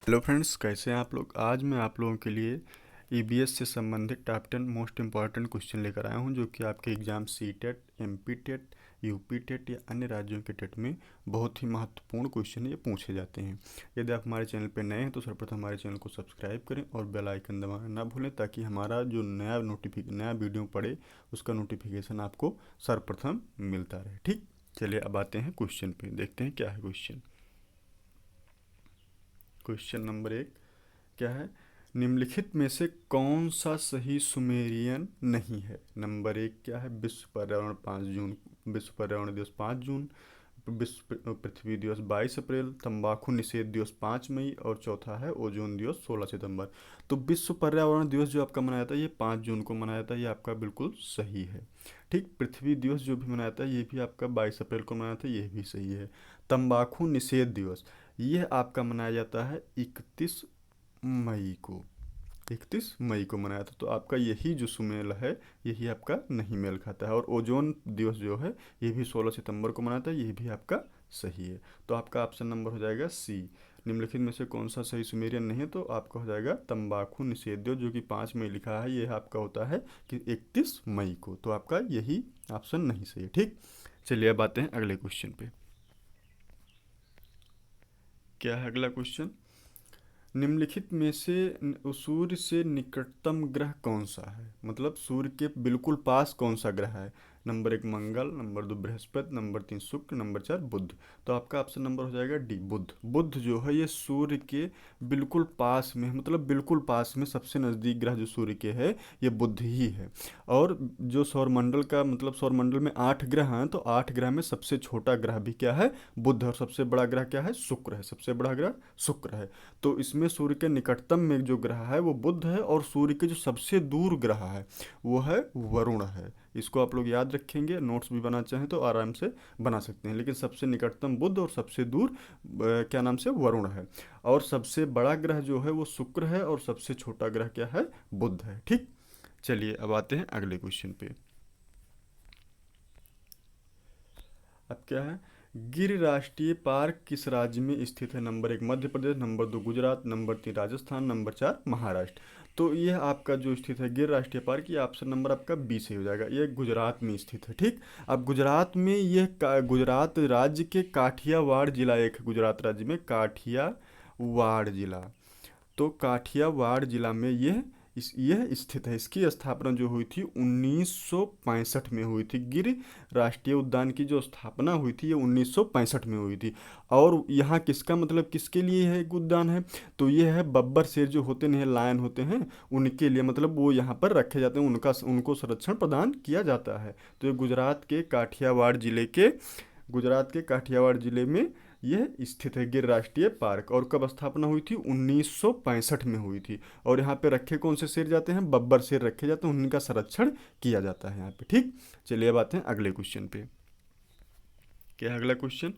Hello friends, कैसे हैं आप लोग। आज मैं आप लोगों के लिए ईबीएस से संबंधित टॉप 10 मोस्ट इंपॉर्टेंट क्वेश्चन लेकर आया हूं, जो कि आपके exam C TET, MP TET, UP TET या अन्य राज्यों के टेट में बहुत ही महत्वपूर्ण क्वेश्चन ये पूछे जाते हैं। यदि आप हमारे चैनल पर नए हैं तो सर्वप्रथम हमारे चैनल को सब्सक्राइब करें और बेल आइकन दबाना ना भूलें, ताकि हमारा जो नया वीडियो पड़े उसका नोटिफिकेशन आपको सर्वप्रथम मिलता रहे। ठीक, चलिए अब आते हैं क्वेश्चन पे, देखते हैं क्या है क्वेश्चन। क्वेश्चन नंबर 1 क्या है, निम्नलिखित में से कौन सा सही सुमेरियन नहीं है। नंबर 1 क्या है, विश्व पर्यावरण 5 जून, विश्व पर्यावरण दिवस 5 जून, विश्व पृथ्वी दिवस 22 अप्रैल, तंबाकू निषेध दिवस 5 मई और चौथा है ओजोन दिवस 16 सितंबर। तो विश्व पर्यावरण दिवस जो आपका मनाया जाता है ये 5 जून को मनाया जाता है, ये आपका बिल्कुल सही है। ठीक, पृथ्वी दिवस जो भी मनाया जाता है ये भी आपका 22 अप्रैल को मनाया जाता है, ये भी सही है। तंबाकू निषेध दिवस यह आपका मनाया जाता है 31 मई को, 31 मई को मनाया था। तो आपका यही जो सुमेल है यही आपका नहीं मेल खाता है। और ओजोन दिवस जो है ये भी 16 सितंबर को मनाता है, ये भी आपका सही है। तो आपका ऑप्शन नंबर हो जाएगा सी, निम्नलिखित में से कौन सा सही सुमेरियन नहीं है। तो आपका हो जाएगा तंबाकू निषेध दिवस, जो कि 5 मई लिखा है, ये आपका होता है कि 31 मई को। तो आपका यही ऑप्शन नहीं सही है। ठीक, चलिए अब आते हैं अगले क्वेश्चन पे। क्या है अगला क्वेश्चन, निम्नलिखित में से सूर्य से निकटतम ग्रह कौन सा है, मतलब सूर्य के बिल्कुल पास कौन सा ग्रह है। नंबर 1 मंगल, नंबर 2 बृहस्पति, नंबर 3 शुक्र, नंबर 4 बुध। तो आपका ऑप्शन नंबर हो जाएगा डी, बुध। बुध जो है ये सूर्य के बिल्कुल पास में, मतलब बिल्कुल पास में सबसे नज़दीक ग्रह जो सूर्य के है ये बुध ही है। और जो सौरमंडल का, मतलब सौरमंडल में 8 ग्रह हैं, तो 8 ग्रह में सबसे छोटा ग्रह भी क्या है, बुध। और सबसे बड़ा ग्रह क्या है, शुक्र है, सबसे बड़ा ग्रह शुक्र है। तो इसमें सूर्य के निकटतम में जो ग्रह है वो बुध है, और सूर्य के जो सबसे दूर ग्रह है वो है वरुण है। इसको आप लोग याद रखेंगे, नोट्स भी बनाना चाहें तो आराम से बना सकते हैं। लेकिन सबसे निकटतम बुध और सबसे दूर क्या नाम से, वरुण है। और सबसे बड़ा ग्रह जो है वो शुक्र है, और सबसे छोटा ग्रह क्या है, बुध है। ठीक, चलिए अब आते हैं अगले क्वेश्चन पे। अब क्या है, गिर राष्ट्रीय पार्क किस राज्य में स्थित है। Number 1 Madhya Pradesh, number 2 Gujarat, number 3 Rajasthan, number 4 Maharashtra. तो यह आपका जो स्थित है गिर राष्ट्रीय पार्क, ये ऑप्शन नंबर आपका बी सही हो जाएगा, ये गुजरात में स्थित है। ठीक, अब गुजरात में यह गुजरात राज्य के काठियावाड़ जिला एक है, गुजरात राज्य में काठियावाड़ जिला। तो काठियावाड़ जिला में यह स्थित है। इसकी स्थापना जो हुई थी 1965 में हुई थी। गिर राष्ट्रीय उद्यान की जो स्थापना हुई थी ये 1965 में हुई थी। और यहाँ किसका, मतलब किसके लिए है एक उद्यान है, तो ये है बब्बर शेर जो होते हैं, लायन होते हैं, उनके लिए, मतलब वो यहाँ पर रखे जाते हैं, उनको संरक्षण प्रदान किया जाता है। तो ये गुजरात के काठियावाड़ जिले में यह स्थित है गिर राष्ट्रीय पार्क। और कब स्थापना हुई थी, 1965 में हुई थी। और यहाँ पे रखे कौन से शेर जाते हैं, बब्बर शेर रखे जाते हैं, उनका संरक्षण किया जाता है यहाँ पे। ठीक, चलिए अब आते हैं अगले क्वेश्चन पे। क्या है अगला क्वेश्चन,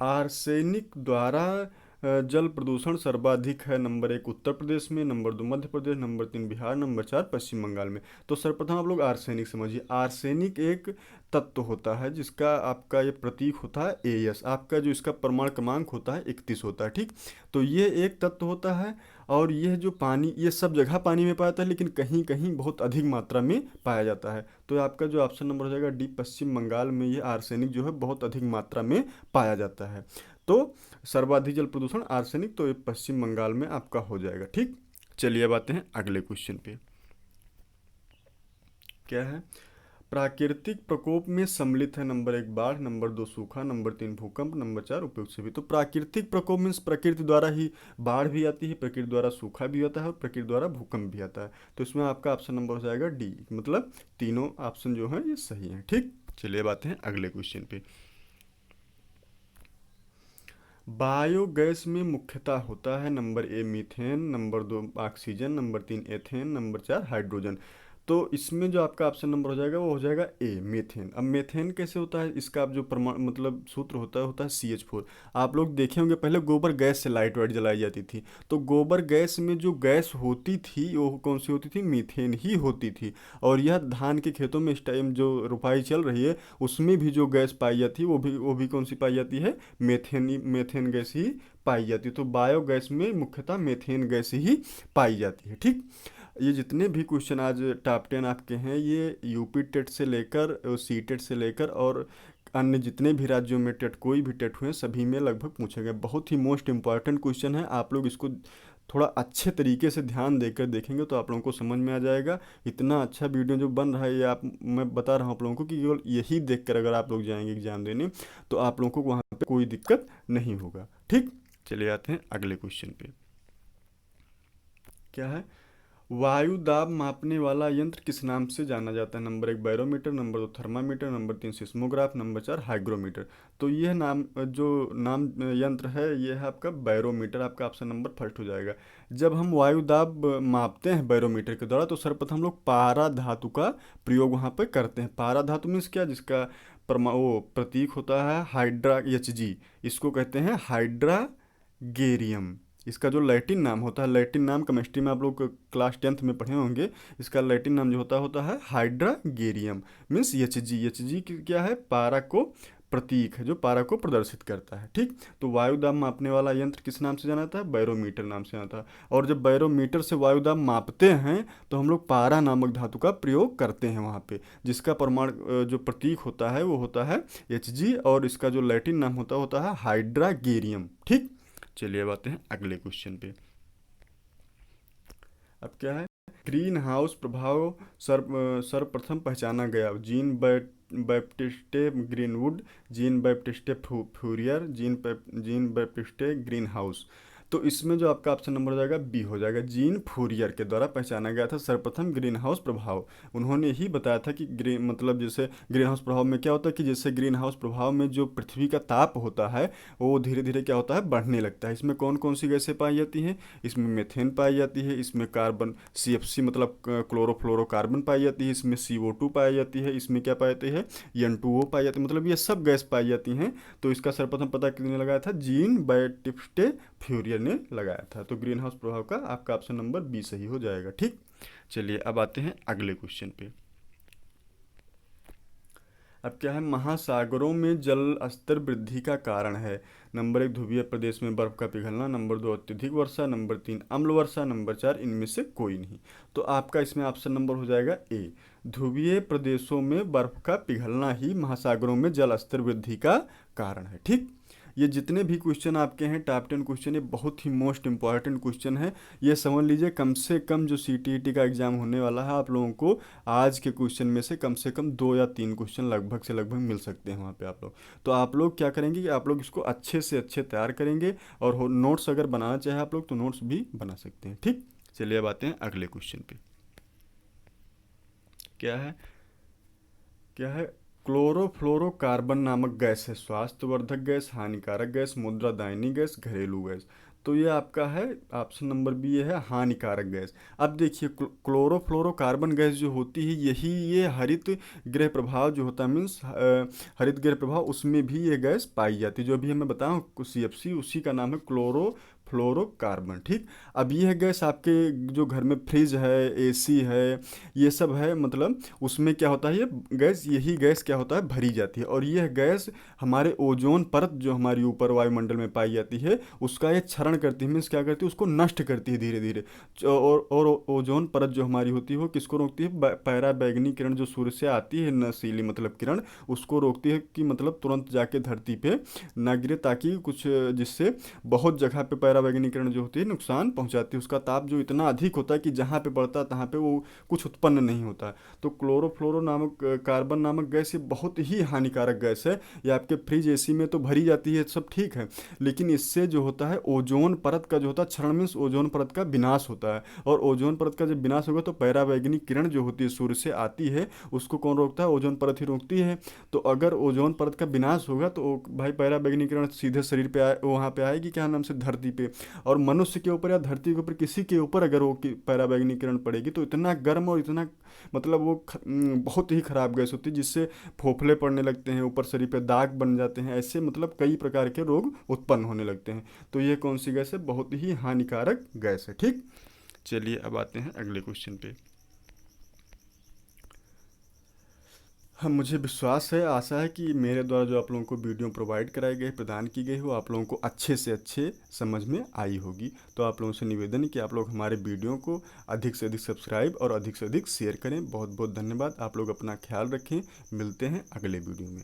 आर्सेनिक द्वारा जल प्रदूषण सर्वाधिक है। नंबर 1 उत्तर प्रदेश में, नंबर 2 मध्य प्रदेश, नंबर 3 बिहार, नंबर 4 पश्चिम बंगाल में। तो सर्वप्रथम आप लोग आर्सेनिक समझिए। आर्सेनिक एक तत्व होता है जिसका आपका ये प्रतीक होता है एएस, आपका जो इसका परमाणु क्रमांक होता है 31 होता है। ठीक, तो ये एक तत्व होता है। और यह जो पानी, ये सब जगह पानी में पाया जाता है, लेकिन कहीं कहीं बहुत अधिक मात्रा में पाया जाता है। तो आपका जो ऑप्शन नंबर हो जाएगा डी, पश्चिम बंगाल में ये आर्सेनिक जो है बहुत अधिक मात्रा में पाया जाता है। तो सर्वाधिक जल प्रदूषण आर्सेनिक, तो ये पश्चिम बंगाल में आपका हो जाएगा। ठीक, चलिए अब आते हैं अगले क्वेश्चन पे। क्या है, प्राकृतिक प्रकोप में सम्मिलित है। नंबर 1 बाढ़, नंबर 2 सूखा, नंबर 3 भूकंप, नंबर 4 उपयुक्त सभी। तो प्राकृतिक प्रकोप मीन्स प्रकृति द्वारा ही बाढ़ भी आती है, प्रकृति द्वारा सूखा भी आता है, और प्रकृति द्वारा भूकंप भी आता है। तो इसमें आपका ऑप्शन नंबर हो जाएगा डी, मतलब तीनों ऑप्शन जो हैं ये सही हैं। ठीक, चलिए अब आते हैं अगले क्वेश्चन पे। बायोगैस में मुख्यतः होता है, number 1 methane, number 2 oxygen, number 3 ethane, number 4 hydrogen. तो इसमें जो आपका ऑप्शन नंबर हो जाएगा वो हो जाएगा ए, मीथेन। अब मीथेन कैसे होता है, इसका आप जो परमाणु मतलब सूत्र होता है CH4। आप लोग देखे होंगे पहले गोबर गैस से लाइट वाइट जलाई जाती थी, तो गोबर गैस में जो गैस होती थी वो कौन सी होती थी, मीथेन ही होती थी। और यह धान के खेतों में इस टाइम जो रोपाई चल रही है उसमें भी जो गैस पाई जाती है वो भी कौन सी पाई जाती है, मेथेन गैस ही पाई जाती है। तो बायोगैस में मुख्यतः मेथेन गैस ही पाई जाती है। ठीक, ये जितने भी क्वेश्चन आज टॉप 10 आपके हैं ये यूपी टेट से लेकर सी टेट से लेकर और अन्य जितने भी राज्यों में टेट कोई भी टेट हुए सभी में लगभग पूछे गए। बहुत ही मोस्ट इम्पॉर्टेंट क्वेश्चन है, आप लोग इसको थोड़ा अच्छे तरीके से ध्यान देकर देखेंगे तो आप लोगों को समझ में आ जाएगा। इतना अच्छा वीडियो जो बन रहा है ये मैं बता रहा हूँ आप लोगों को कि केवल यही देखकर अगर आप लोग जाएंगे एग्जाम देने तो आप लोगों को वहाँ पे कोई दिक्कत नहीं होगा। ठीक, चलिए आते हैं अगले क्वेश्चन पे। क्या है, वायु दाब मापने वाला यंत्र किस नाम से जाना जाता है? Number 1 barometer, number 2 thermometer, number 3 seismograph, number 4 hygrometer. तो यह नाम जो नाम यंत्र है ये है आपका बैरोमीटर, आपका ऑप्शन नंबर फर्स्ट हो जाएगा। जब हम वायु दाब मापते हैं बैरोमीटर के द्वारा तो सर्वप्रथम हम लोग पारा धातु का प्रयोग वहाँ पर करते हैं। पारा धातु मीन्स क्या, जिसका वो प्रतीक होता है हाइड्रा Hg, इसको कहते हैं हाइड्रागेरियम। इसका जो लैटिन नाम होता है, लैटिन नाम केमिस्ट्री में आप लोग क्लास 10th में पढ़े होंगे, इसका लैटिन नाम जो होता है हाइड्रागेरियम मीन्स Hg क्या है, पारा को प्रतीक है जो पारा को प्रदर्शित करता है। ठीक, तो वायुदाब मापने वाला यंत्र किस नाम से जाना जाता है, बैरोमीटर नाम से जाना था। और जब बैरोमीटर से वायुदाब मापते हैं तो हम लोग पारा नामक धातु का प्रयोग करते हैं वहाँ पे, जिसका परमाणु जो प्रतीक होता है वो होता है Hg और इसका जो लैटिन नाम होता है हाइड्रागेरियम। ठीक, चलिए अब आते हैं अगले क्वेश्चन पे। अब क्या है, ग्रीन हाउस प्रभाव सर्वप्रथम पहचाना गया। Jean Baptiste Greenwood, Jean Baptiste Fourier, Jean Baptiste greenhouse. तो इसमें जो आपका ऑप्शन नंबर हो जाएगा बी हो जाएगा, जीन फूरियर के द्वारा पहचाना गया था सर्वप्रथम ग्रीन हाउस प्रभाव। उन्होंने ही बताया था कि ग्रीन मतलब जैसे ग्रीन हाउस प्रभाव में क्या होता है कि जैसे ग्रीन हाउस प्रभाव में जो पृथ्वी का ताप होता है वो धीरे धीरे क्या होता है, बढ़ने लगता है। इसमें कौन कौन सी गैसें पाई जाती हैं, इसमें मेथेन पाई जाती है, इसमें कार्बन CFC मतलब क्लोरोफ्लोरोकार्बन पाई जाती है, इसमें CO2 पाई जाती है, इसमें क्या पाई जाती है N2O पाई जाती है, मतलब ये सब गैस पाई जाती हैं। तो इसका सर्वप्रथम पता किसने लगाया था, जीन बैप्टिस्टे फ्यूरियर ने लगाया था। तो ग्रीन हाउस प्रभाव का आपका ऑप्शन नंबर बी सही हो जाएगा। ठीक, चलिए अब आते हैं अगले क्वेश्चन पे। अब क्या है, महासागरों में जल स्तर वृद्धि का कारण है। नंबर 1 ध्रुवीय प्रदेश में बर्फ का पिघलना, नंबर 2 अत्यधिक वर्षा, नंबर 3 अम्ल वर्षा, नंबर 4 इनमें से कोई नहीं। तो आपका इसमें ऑप्शन नंबर हो जाएगा ए, ध्रुवीय प्रदेशों में बर्फ का पिघलना ही महासागरों में जल स्तर वृद्धि का कारण है। ठीक, ये जितने भी क्वेश्चन आपके हैं टॉप 10 क्वेश्चन ये बहुत ही मोस्ट इंपॉर्टेंट क्वेश्चन है। ये समझ लीजिए कम से कम जो CTET का एग्ज़ाम होने वाला है आप लोगों को आज के क्वेश्चन में से कम 2 या 3 क्वेश्चन लगभग से लगभग मिल सकते हैं वहाँ पे आप लोग। तो आप लोग क्या करेंगे कि आप लोग इसको अच्छे से अच्छे तैयार करेंगे और नोट्स अगर बनाना चाहे आप लोग तो नोट्स भी बना सकते हैं। ठीक, चलिए अब आते हैं अगले क्वेश्चन पे। क्या है क्लोरोफ्लोरोकार्बन नामक गैस है स्वास्थ्यवर्धक गैस, हानिकारक गैस, मुद्रादायनी गैस, घरेलू गैस। तो ये आपका है ऑप्शन नंबर बी है हानिकारक गैस। अब देखिए क्लोरोफ्लोरोकार्बन गैस जो होती है यही ये हरित गृह प्रभाव जो होता है मीन्स हरित गृह प्रभाव उसमें भी ये गैस पाई जाती है। जो अभी हमें बताऊँ CFC उसी का नाम है क्लोरोफ्लोरोकार्बन। ठीक, अब यह गैस आपके जो घर में फ्रिज है AC है ये सब है मतलब उसमें क्या होता है ये गैस यही गैस क्या होता है भरी जाती है और यह गैस हमारे ओजोन परत जो हमारी ऊपर वायुमंडल में पाई जाती है उसका ये क्षरण करती है मीन्स क्या करती है उसको नष्ट करती है धीरे धीरे। और ओजोन परत जो हमारी होती है वो किसको रोकती है, पैरा बैगनी किरण जो सूर्य से आती है नशीली मतलब किरण उसको रोकती है कि मतलब तुरंत जाके धरती पे ना गिरे ताकि कुछ जिससे बहुत जगह पे पैरा बैगनी किरण जो होती है नुकसान पहुंचाती है। उसका ताप जो इतना अधिक होता है कि जहाँ पे पड़ता है तहाँ पे वो कुछ उत्पन्न नहीं होता। तो क्लोरोफ्लोरो नामक कार्बन नामक गैस ये बहुत ही हानिकारक गैस है। ये आपके फ्रिज AC में तो भरी जाती है सब ठीक है लेकिन इससे जो होता है ओजोन परत का जो होता है क्षरण मीन्स ओजोन परत का विनाश होता है और ओजोन परत का जब विनाश होगा तो पैरावैगनी किरण जो होती है सूर्य से आती है उसको कौन रोकता है, ओजोन परत ही रोकती है। तो अगर ओजोन परत का विनाश होगा तो भाई पैरावैगनी किरण सीधे शरीर पे वहाँ पे आएगी क्या नाम से धरती पे होंगे। और मनुष्य के ऊपर या धरती के ऊपर किसी के ऊपर अगर वो पराबैंगनी किरण पड़ेगी तो इतना गर्म और इतना मतलब वो बहुत ही ख़राब गैस होती है, जिससे फोफले पड़ने लगते हैं, ऊपर शरीर पे दाग बन जाते हैं, ऐसे मतलब कई प्रकार के रोग उत्पन्न होने लगते हैं। तो ये कौन सी गैस है? बहुत ही हानिकारक गैस है। ठीक, चलिए अब आते हैं अगले क्वेश्चन पे। हाँ, मुझे विश्वास है, आशा है कि मेरे द्वारा जो आप लोगों को वीडियो प्रोवाइड कराई गई, प्रदान की गई हो, आप लोगों को अच्छे से अच्छे समझ में आई होगी। तो आप लोगों से निवेदन है कि आप लोग हमारे वीडियो को अधिक से अधिक सब्सक्राइब और अधिक से अधिक शेयर करें। बहुत बहुत धन्यवाद। आप लोग अपना ख्याल रखें। मिलते हैं अगले वीडियो में।